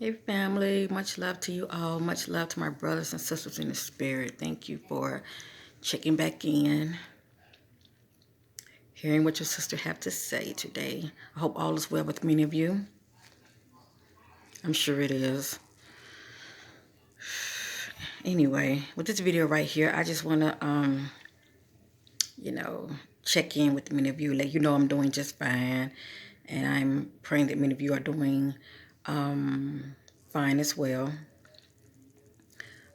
Hey family, much love to you all. Much love to my brothers and sisters in the spirit. Thank you for checking back in, hearing what your sister have to say today. I hope all is well with many of you. I'm sure it is. Anyway, with this video right here, I just want to, you know, check in with many of you. Let you know I'm doing just fine. And I'm praying that many of you are doing fine as well.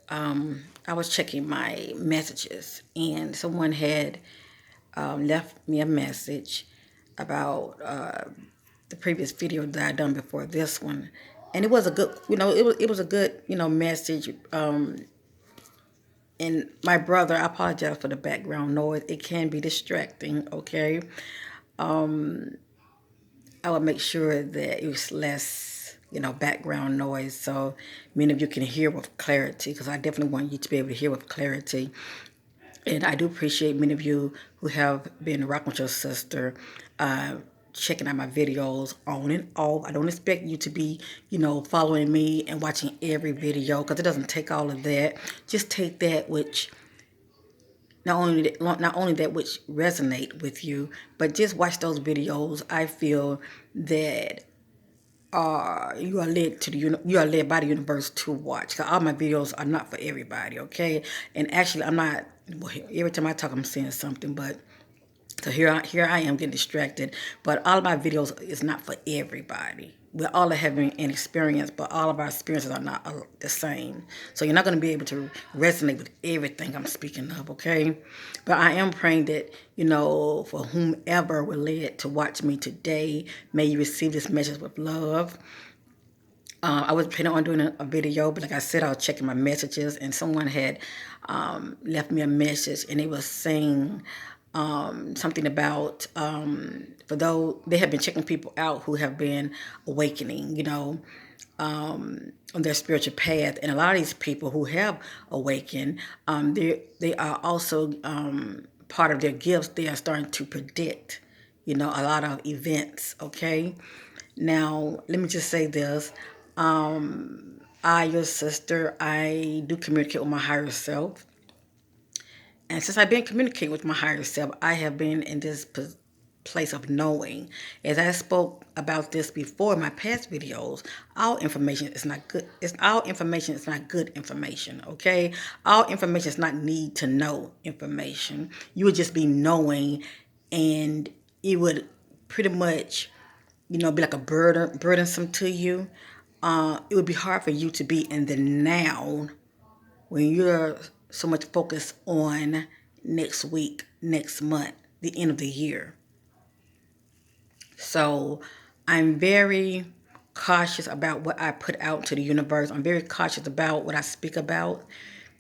I was checking my messages and someone had left me a message about the previous video that I done before this one, and it was a good, it was a good, message. And my brother, I apologize for the background noise. It can be distracting. Okay, I will make sure that it was less, background noise, so many of you can hear with clarity. Because I definitely want you to be able to hear with clarity. And I do appreciate many of you who have been rocking with your sister, checking out my videos on and off. I don't expect you to be, following me and watching every video, because it doesn't take all of that. Just take that which not only that which resonate with you, but just watch those videos. I feel that you are led to you are led by the universe to watch. 'Cause all my videos are not for everybody, okay? And actually, I'm not. Well, every time I talk, I'm saying something, but so here I am getting distracted. But all of my videos is not for everybody. We're all having an experience, but all of our experiences are not the same. So you're not going to be able to resonate with everything I'm speaking of, okay? But I am praying that, for whomever were led to watch me today, may you receive this message with love. I was planning on doing a video, but like I said, I was checking my messages, and someone had left me a message, and they was saying something about for those they have been checking people out who have been awakening, on their spiritual path, and a lot of these people who have awakened, they are also part of their gifts. They are starting to predict, a lot of events. Okay, now let me just say this. Your sister, I do communicate with my higher self. And since I've been communicating with my higher self, I have been in this place of knowing. As I spoke about this before in my past videos, all information is not good. It's all information is not good information. Okay, all information is not need to know information. You would just be knowing, and it would pretty much, be like a burdensome to you. It would be hard for you to be in the now when you're so much focused on next week, next month, the end of the year. So I'm very cautious about what I put out to the universe. I'm very cautious about what I speak about,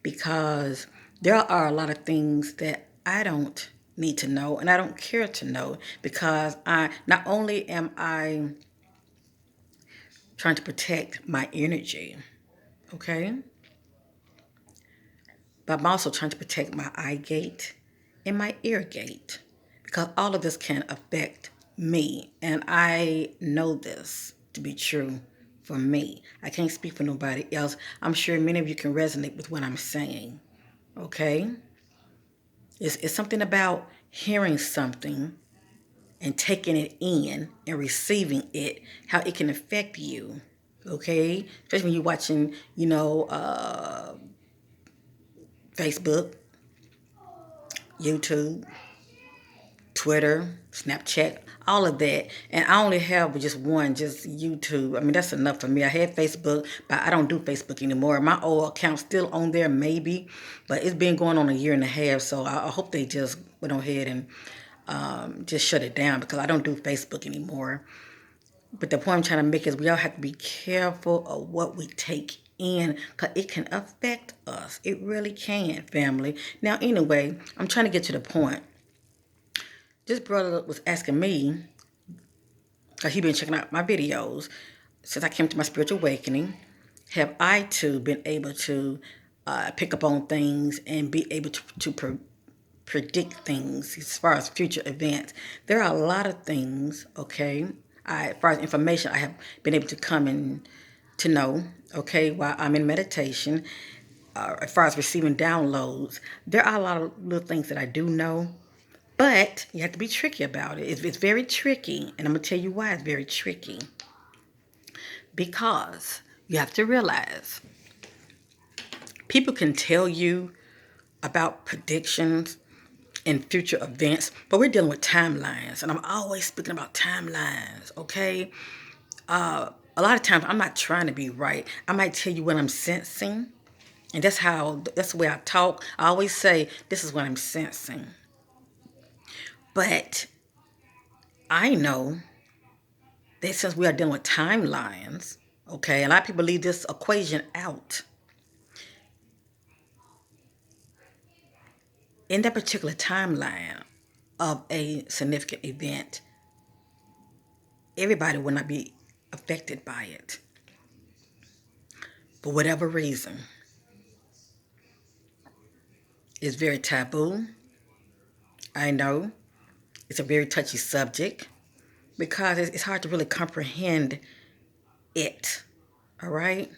because there are a lot of things that I don't need to know and I don't care to know, because I not only am I trying to protect my energy, okay, but I'm also trying to protect my eye gate and my ear gate, because all of this can affect me. And I know this to be true for me. I can't speak for nobody else. I'm sure many of you can resonate with what I'm saying. Okay? It's something about hearing something and taking it in and receiving it, how it can affect you. Okay? Especially when you're watching, Facebook, YouTube, Twitter, Snapchat, all of that. And I only have just one, just YouTube. I mean, that's enough for me. I had Facebook, but I don't do Facebook anymore. My old account's still on there, maybe, but it's been going on a year and a half. So I hope they just went ahead and just shut it down, because I don't do Facebook anymore. But the point I'm trying to make is we all have to be careful of what we take in, because it can affect us. It really can, family. Now, anyway, I'm trying to get to the point. This brother was asking me, because he been checking out my videos since I came to my spiritual awakening, have I too been able to pick up on things and be able to predict things as far as future events? There are a lot of things, okay, as far as information, I have been able to come in. to know, okay, while I'm in meditation, as far as receiving downloads, there are a lot of little things that I do know, but you have to be tricky about it. It's very tricky, and I'm going to tell you why it's very tricky. Because you have to realize people can tell you about predictions and future events, but we're dealing with timelines, and I'm always speaking about timelines, okay? A lot of times I'm not trying to be right. I might tell you what I'm sensing, and that's the way I talk. I always say, this is what I'm sensing. But I know that since we are dealing with timelines, okay, a lot of people leave this equation out. In that particular timeline of a significant event, everybody will not be affected by it. For whatever reason, it's very taboo. I know it's a very touchy subject because it's hard to really comprehend it. All right?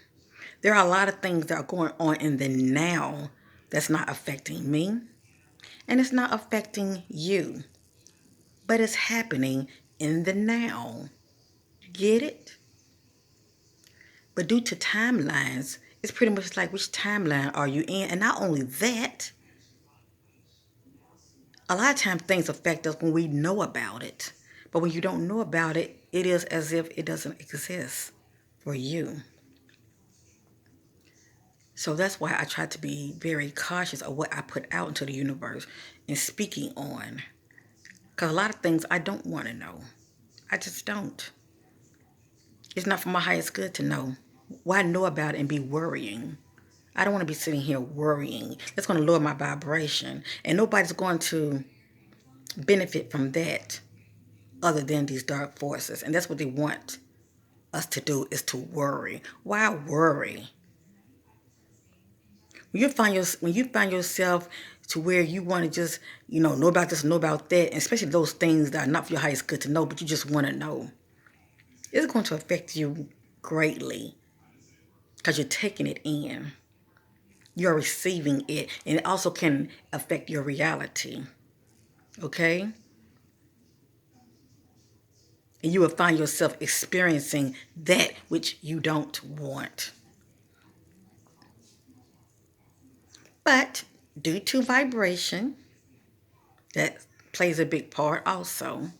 There are a lot of things that are going on in the now that's not affecting me, and it's not affecting you, but it's happening in the now. Get it? But due to timelines, it's pretty much like, which timeline are you in? And not only that, a lot of times things affect us when we know about it. But when you don't know about it, it is as if it doesn't exist for you. So that's why I try to be very cautious of what I put out into the universe and speaking on. Because a lot of things I don't want to know. I just don't. It's not for my highest good to know. Why know about it and be worrying? I don't want to be sitting here worrying. That's going to lower my vibration. And nobody's going to benefit from that other than these dark forces. And that's what they want us to do, is to worry. Why worry? When you find yourself to where you want to just, know about this, know about that, and especially those things that are not for your highest good to know, but you just want to know, it's going to affect you greatly because you're taking it in. You're receiving it, and it also can affect your reality. Okay? And you will find yourself experiencing that which you don't want. But due to vibration, that plays a big part also.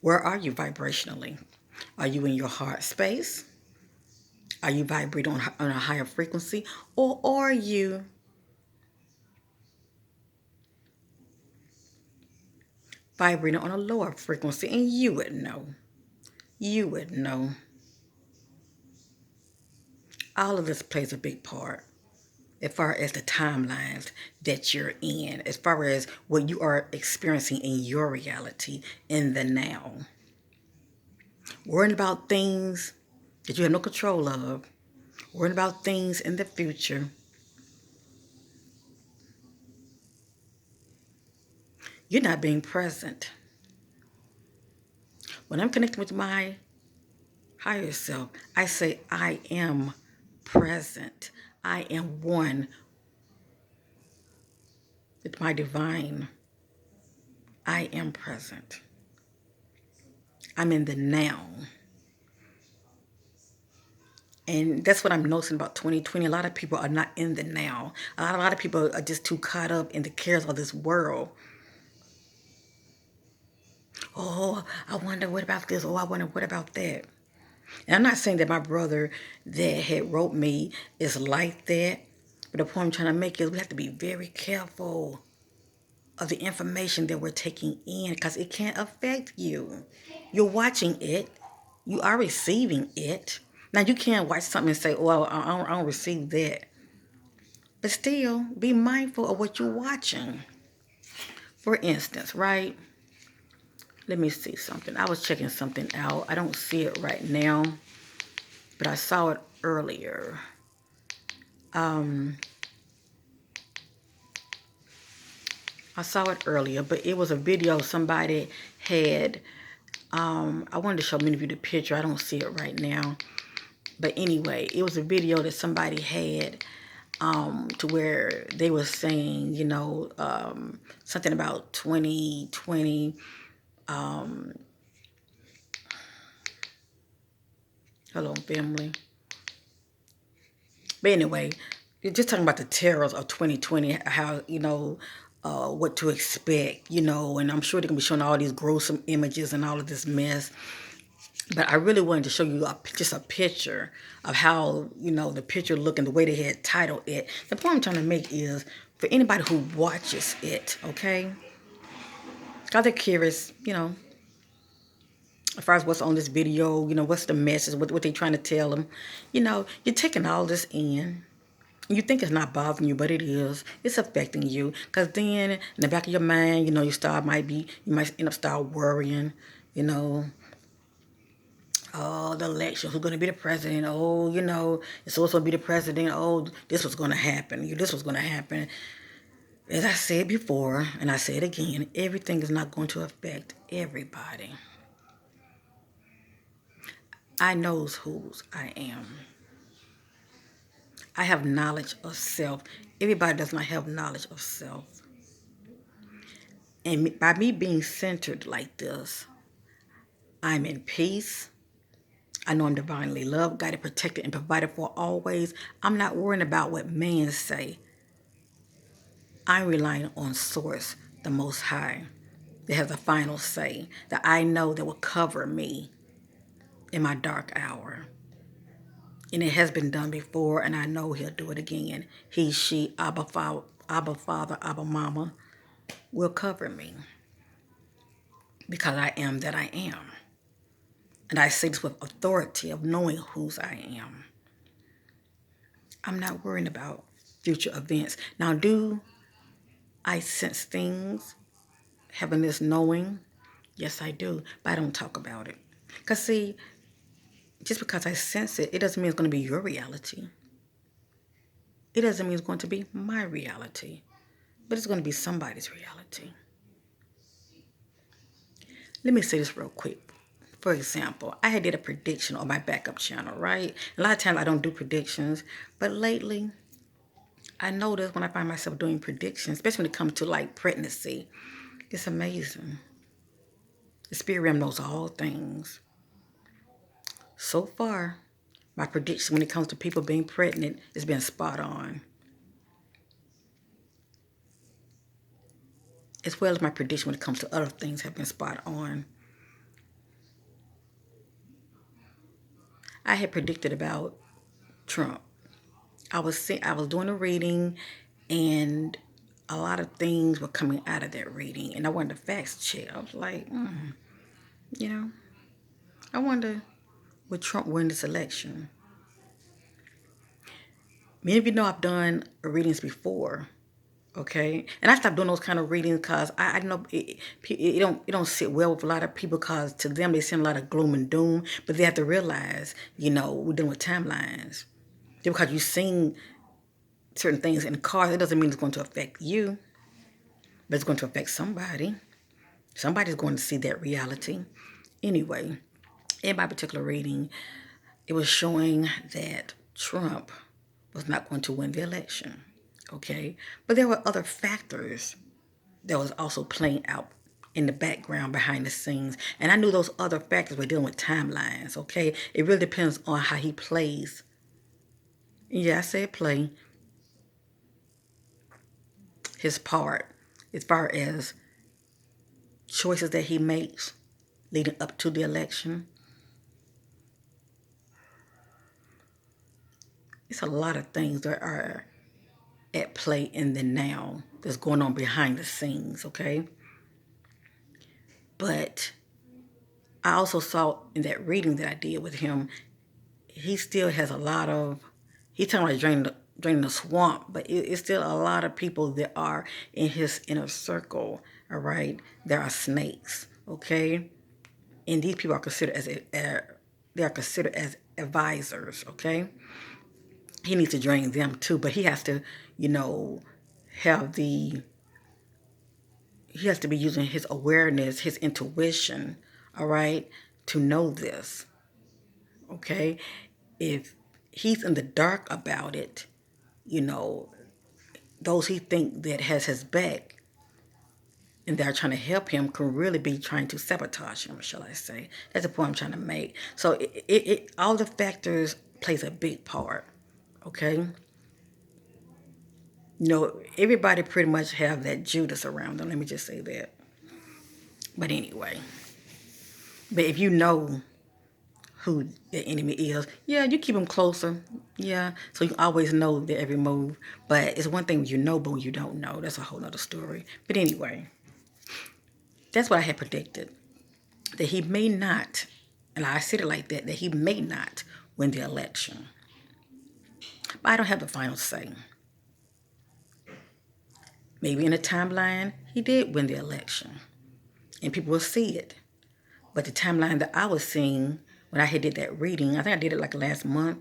Where are you vibrationally? Are you in your heart space? Are you vibrating on a higher frequency? Or are you vibrating on a lower frequency? And you would know. You would know. All of this plays a big part as far as the timelines that you're in, as far as what you are experiencing in your reality in the now. Worrying about things that you have no control of, worrying about things in the future, you're not being present. When I'm connecting with my higher self, I say, I am present. I am one with my divine. I am present. I'm in the now. And that's what I'm noticing about 2020. A lot of people are not in the now. A lot of people are just too caught up in the cares of this world. Oh, I wonder what about this? Oh, I wonder what about that? And I'm not saying that my brother that had wrote me is like that. But the point I'm trying to make is we have to be very careful of the information that we're taking in, because it can affect you. You're watching it. You are receiving it. Now, you can't watch something and say, oh, I don't receive that. But still, be mindful of what you're watching. For instance, right? Let me see something. I was checking something out. I don't see it right now, but I saw it earlier. But it was a video somebody had. I wanted to show many of you the picture. I don't see it right now. But anyway, it was a video that somebody had to where they were saying, something about 2020. Hello, family. But anyway, you're just talking about the terrors of 2020, how, what to expect, and I'm sure they're going to be showing all these gruesome images and all of this mess. But I really wanted to show you just a picture of how, the picture looked and the way they had titled it. The point I'm trying to make is for anybody who watches it, okay? Because they're curious, as far as what's on this video, what's the message, what they trying to tell them. You're taking all this in. You think it's not bothering you, but it is. It's affecting you. Because then in the back of your mind, you might end up start worrying, you know, oh, the election, who's going to be the president? Oh, it's supposed to be the president. Oh, this was going to happen. This was going to happen. As I said before, and I say it again, everything is not going to affect everybody. I knows whose I am. I have knowledge of self. Everybody does not have knowledge of self. And by me being centered like this, I'm in peace. I know I'm divinely loved, guided, protected, and provided for always. I'm not worrying about what men say. I'm relying on Source, the Most High, that has a final say, that I know that will cover me in my dark hour. And it has been done before, and I know he'll do it again. He, she, Abba Father, Abba Mama will cover me because I am that I am. And I say this with authority of knowing whose I am. I'm not worrying about future events. Now, do I sense things, having this knowing? Yes, I do, but I don't talk about it. Because see, just because I sense it, it doesn't mean it's going to be your reality. It doesn't mean it's going to be my reality, but it's going to be somebody's reality. Let me say this real quick. For example, I had did a prediction on my backup channel, right? A lot of times I don't do predictions, but lately I notice when I find myself doing predictions, especially when it comes to like pregnancy, it's amazing. The spirit realm knows all things. So far, my prediction when it comes to people being pregnant has been spot on. As well as my prediction when it comes to other things have been spot on. I had predicted about Trump. I was doing a reading, and a lot of things were coming out of that reading, and I wanted to fact check. I was like, you know, I wonder would Trump win this election? Many of you know I've done readings before, okay, and I stopped doing those kind of readings because I know it don't sit well with a lot of people because to them they send a lot of gloom and doom, but they have to realize, we're dealing with timelines. Just because you've seen certain things in the cards, it doesn't mean it's going to affect you, but it's going to affect somebody. Somebody's going to see that reality. Anyway, in my particular reading, it was showing that Trump was not going to win the election. Okay? But there were other factors that was also playing out in the background behind the scenes. And I knew those other factors were dealing with timelines. Okay? It really depends on how he plays. Yeah, I said play his part as far as choices that he makes leading up to the election. It's a lot of things that are at play in the now that's going on behind the scenes, okay? But I also saw in that reading that I did with him, he still has a lot of, he's talking about draining the swamp, but it's still a lot of people that are in his inner circle, all right? There are snakes, okay? And these people are considered they are considered as advisors, okay? He needs to drain them too, but he has to, have the he has to be using his awareness, his intuition, all right, to know this, okay? if he's in the dark about it, those he think that has his back and they're trying to help him can really be trying to sabotage him, shall I say. That's the point I'm trying to make. So all the factors plays a big part, okay? Everybody pretty much have that Judas around them. Let me just say that. But anyway, but if you know who the enemy is, yeah, you keep them closer. Yeah, so you always know their every move. But it's one thing when you know, but when you don't know, that's a whole other story. But anyway, that's what I had predicted. That he may not, and I said it like that he may not win the election. But I don't have the final say. Maybe in the timeline, he did win the election. And people will see it. But the timeline that I was seeing when I had did that reading, I think I did it like last month.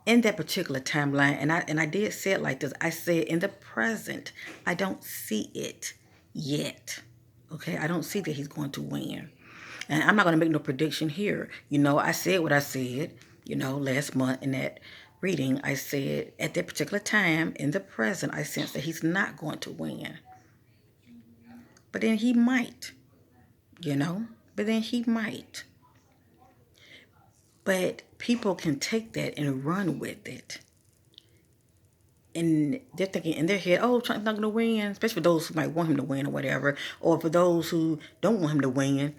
In that particular timeline, and I did say it like this. I said in the present, I don't see it yet. Okay, I don't see that he's going to win. And I'm not going to make no prediction here. I said what I said, last month in that reading. I said at that particular time in the present, I sense that he's not going to win. But then he might, but then he might. But people can take that and run with it. And they're thinking in their head, oh, Trump's not going to win, especially for those who might want him to win or whatever. Or for those who don't want him to win,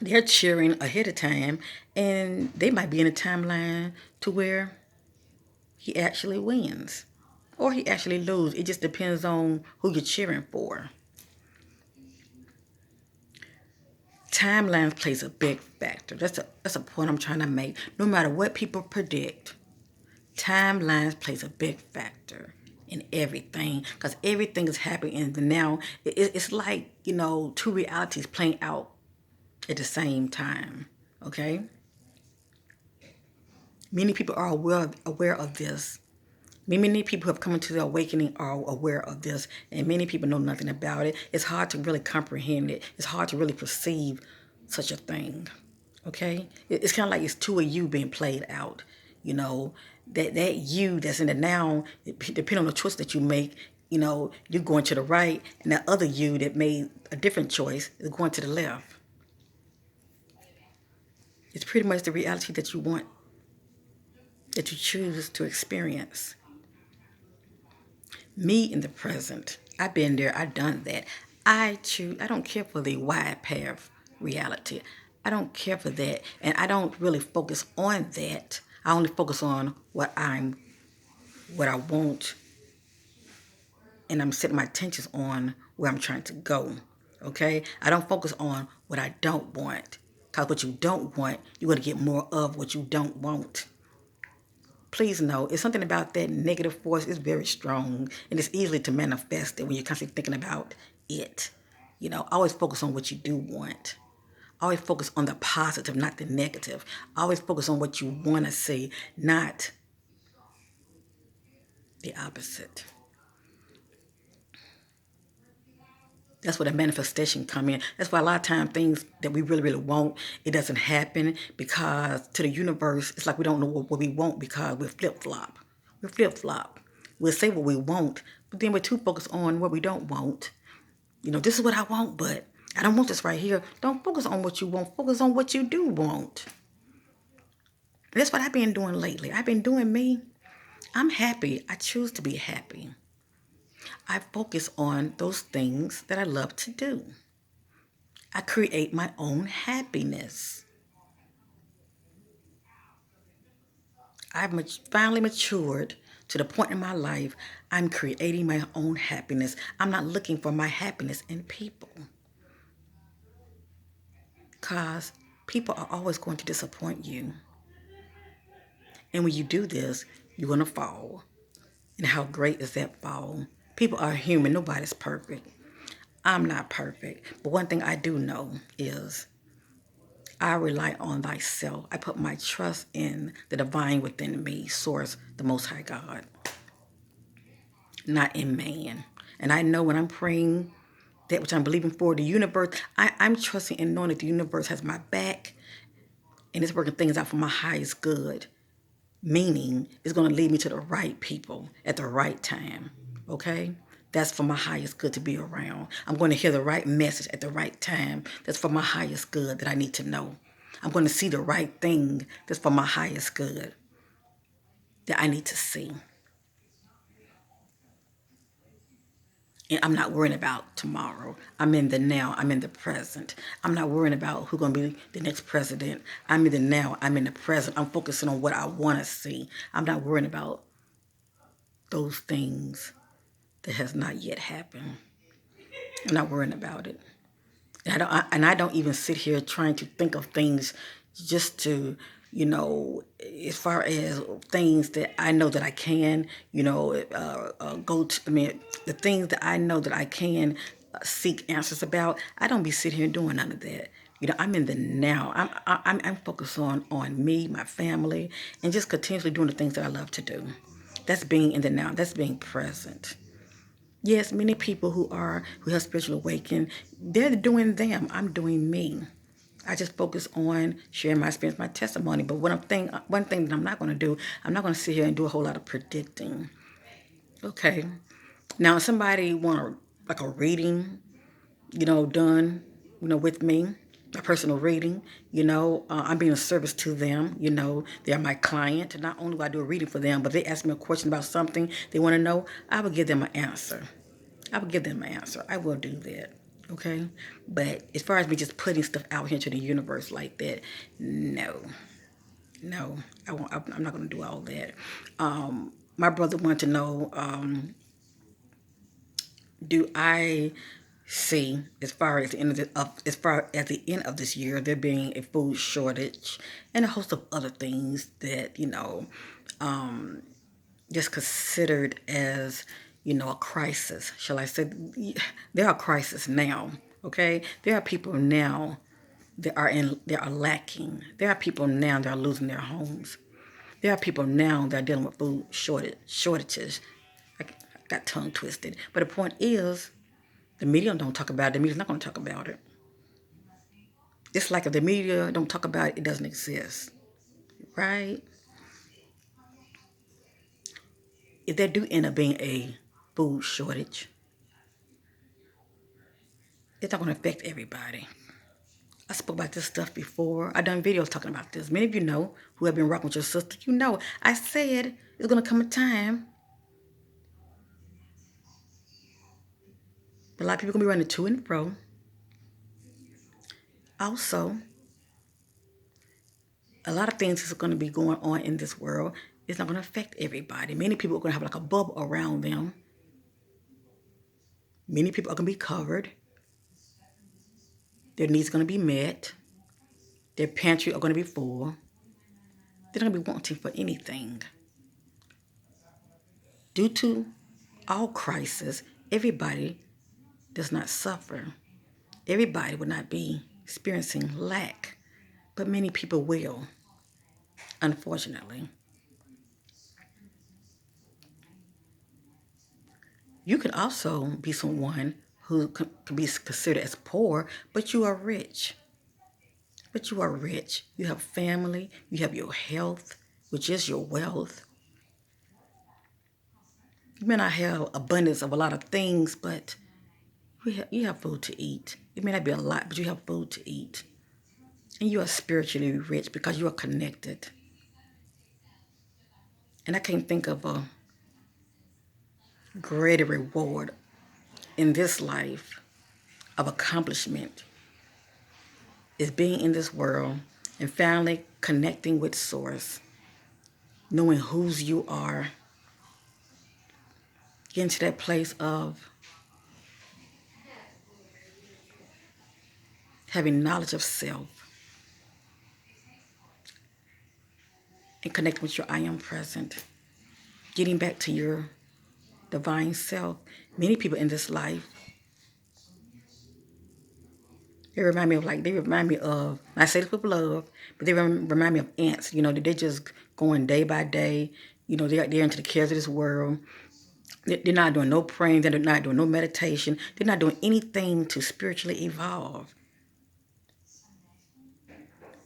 they're cheering ahead of time. And they might be in a timeline to where he actually wins. Or he actually loses. It just depends on who you're cheering for. Timelines plays a big factor. That's a point I'm trying to make. No matter what people predict, timelines plays a big factor in everything because everything is happening in the now. It's like, two realities playing out at the same time, okay? Many people are aware of this. Many people who have come into the awakening are aware of this, and many people know nothing about it. It's hard to really comprehend it. It's hard to really perceive such a thing, okay? It's kind of like it's two of you being played out, that you that's in the now, depending on the choice that you make, you're going to the right, and that other you that made a different choice is going to the left. It's pretty much the reality that you want, that you choose to experience. Me in the present, I've been there, I've done that. I don't care for the wide path reality. I don't care for that. And I don't really focus on that. I only focus on what I want. And I'm setting my attentions on where I'm trying to go. Okay? I don't focus on what I don't want. Because what you don't want, you're going to get more of what you don't want. Please know, it's something about that negative force is very strong, and it's easily to manifest it when you're constantly thinking about it. Always focus on what you do want. Always focus on the positive, not the negative. Always focus on what you want to see, not the opposite. That's where the manifestation come in. That's why a lot of times things that we really, really want, it doesn't happen because to the universe, it's like we don't know what we want because we're flip-flop. We're flip-flop. We'll say what we want, but then we're too focused on what we don't want. This is what I want, but I don't want this right here. Don't focus on what you want. Focus on what you do want. That's what I've been doing lately. I've been doing me. I'm happy. I choose to be happy. I focus on those things that I love to do. I create my own happiness. I've finally matured to the point in my life I'm creating my own happiness. I'm not looking for my happiness in people. Because people are always going to disappoint you. And when you do this, you're going to fall. And how great is that fall? People are human. Nobody's perfect. I'm not perfect. But one thing I do know is I rely on thyself. I put my trust in the divine within me, Source, the Most High God, not in man. And I know when I'm praying that which I'm believing for, the universe, I'm trusting and knowing that the universe has my back and it's working things out for my highest good. Meaning, it's going to lead me to the right people at the right time. Okay? That's for my highest good to be around. I'm going to hear the right message at the right time. That's for my highest good that I need to know. I'm going to see the right thing that's for my highest good that I need to see. And I'm not worrying about tomorrow. I'm in the now. I'm in the present. I'm not worrying about who's going to be the next president. I'm in the now. I'm in the present. I'm focusing on what I want to see. I'm not worrying about those things that has not yet happened. I'm not worrying about it. And I don't even sit here trying to think of things just to, as far as things that I know that I can, go to, the things that I know that I can seek answers about, I don't be sitting here doing none of that. I'm in the now. I'm focused on me, my family, and just continuously doing the things that I love to do. That's being in the now. That's being present. Yes, many people who have spiritual awakening, they're doing them. I'm doing me. I just focus on sharing my experience, my testimony. But one thing that I'm not going to do, I'm not going to sit here and do a whole lot of predicting. Okay. Now, if somebody want like a reading, done, with me, a personal reading, I'm being a service to them. They're my client. Not only do I do a reading for them, but they ask me a question about something they want to know, I will give them an answer. I will give them an answer. I will do that. Okay? But as far as me just putting stuff out here into the universe like that, no. No. I'm not going to do all that. My brother wanted to know, do I see, as far as the end of this year, there being a food shortage and a host of other things that, just considered as, a crisis, shall I say. There are crises now, okay? There are people now that are lacking. There are people now that are losing their homes. There are people now that are dealing with food shortages. I got tongue twisted. But the point is, the media don't talk about it. The media's not going to talk about it. It's like if the media don't talk about it, it doesn't exist, right? If there do end up being a food shortage, it's not going to affect everybody. I spoke about this stuff before. I done videos talking about this. Many of you know who have been rocking with your sister. I said it's going to come a time. A lot of people going to be running to and fro. Also, a lot of things is going to be going on in this world. It's not going to affect everybody. Many people are going to have like a bubble around them. Many people are going to be covered. Their needs are going to be met. Their pantry are going to be full. They're not going to be wanting for anything. Due to all crisis, everybody does not suffer. Everybody will not be experiencing lack, but many people will, unfortunately. You can also be someone who can be considered as poor, but you are rich. But you are rich. You have family. You have your health, which is your wealth. You may not have abundance of a lot of things, but you have food to eat. It may not be a lot, but you have food to eat. And you are spiritually rich because you are connected. And I can't think of a greater reward in this life of accomplishment is being in this world and finally connecting with Source, knowing whose you are, getting to that place of having knowledge of self and connecting with your I am present, getting back to your divine self. Many people in this life, they remind me of, I say this with love, but they remind me of ants, they're just going day by day, they're into the cares of this world. They're not doing no praying, they're not doing no meditation, they're not doing anything to spiritually evolve.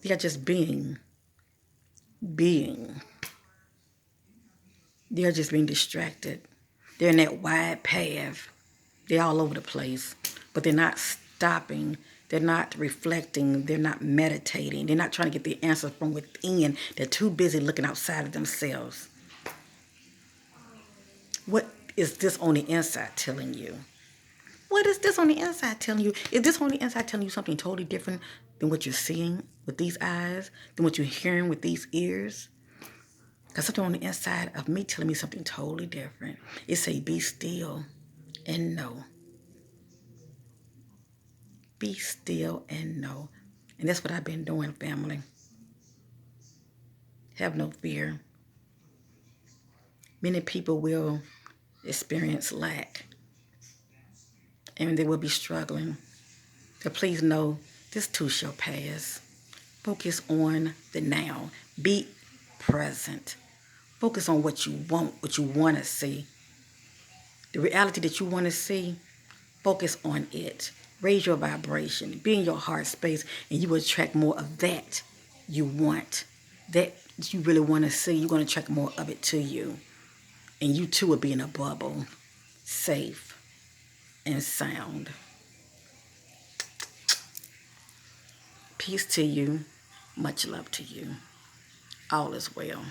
They are just being. They are just being distracted. They're in that wide path. They're all over the place, but they're not stopping. They're not reflecting. They're not meditating. They're not trying to get the answers from within. They're too busy looking outside of themselves. What is this on the inside telling you? What is this on the inside telling you? Is this on the inside telling you something totally different than what you're seeing with these eyes, than what you're hearing with these ears? Because something on the inside of me telling me something totally different. It say, be still and know. Be still and know. And that's what I've been doing, family. Have no fear. Many people will experience lack and they will be struggling. But please know this too shall pass. Focus on the now. Be present. Focus on what you want to see. The reality that you want to see, focus on it. Raise your vibration. Be in your heart space, and you will attract more of that you want. That you really want to see, you're going to attract more of it to you. And you too will be in a bubble, safe and sound. Peace to you. Much love to you. All is well.